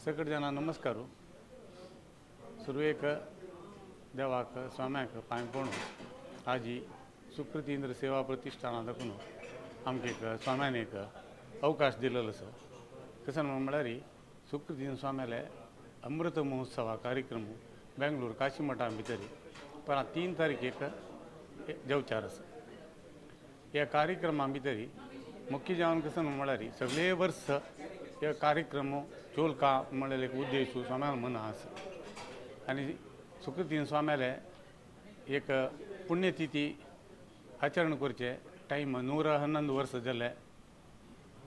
सकट जना नमस्कार सुरवेक देवाक स्वाम्याक पांय पडून आजी सुकृतींद्र सेवा प्रतिष्ठाना दाखून आमकां स्वाम्यान एक अवकाश दिलेलो आसा कसन म्हळ्यार सुकृतीन स्वाम्याले अमृत महोत्सवा कार्यक्रम बेंगलोर काशी मठा भितर पण 3 तारीखेक जेवचार आसा ह्या कार्यक्रमा भितर मुख्य जावन कसन म्हळ्यार सगळे वर्स हे कार्यक्रम चोलका म्हणल्यार एक उद्देश स्वाम्यान मना आसा आनी सुकृतीन स्वाम्याले एक पुण्यतिथी आचरण करचे टायम 111 वर्स जाले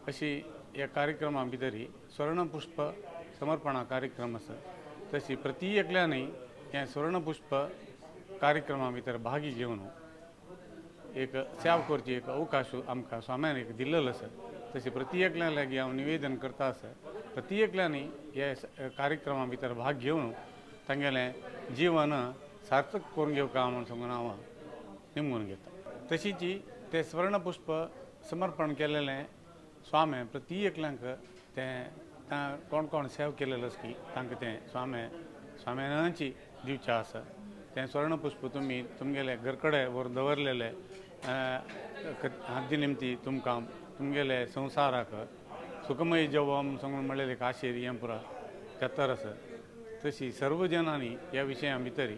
अशी ह्या कार्यक्रमा भितर स्वर्णपुष्प समर्पणा कार्यक्रम आसा तशी प्रति एकल्यानय हे स्वर्णपुष्प कार्यक्रमा भितर भागी घेवन एक सेवा करची एक अवकाश आमकां स्वाम्यान एक दिल्लेलो आसा तशी प्रति एकल्या लागीं हांव निवेदन करता आसा प्रति एकल्यानी हे कार्यक्रमा भितर भाग घेवन तांगेलें जीवन सार्थक करून घेवका म्हूण सांगून हांव निमून घेता तशीच ते स्वर्णपुष्प समर्पण केलेलें स्वामी प्रति एकल्यांक तें कोण कोण सेवा केलेलो आसा की तांकां तें स्वाम्यानाची दिवचें आसा तें स्वर्णपुष्प तुमी तुमगेले घरकडे व्हरून दवरलेले हाती निमती तुमकां तुमगेले संवसाराक सुखमय जेवम सांगून म्हणलेलें एक आशेर हें पुरा घेतर आसा तशी सर्व जनांनी ह्या विशया भितर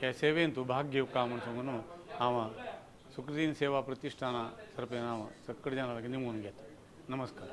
ह्या सेवेन तूं भाग घेवका म्हूण सांगून हांव सुकृतीन सेवा प्रतिष्ठाना तर्फे हांव सकट जनांक निमून घेता नमस्कार।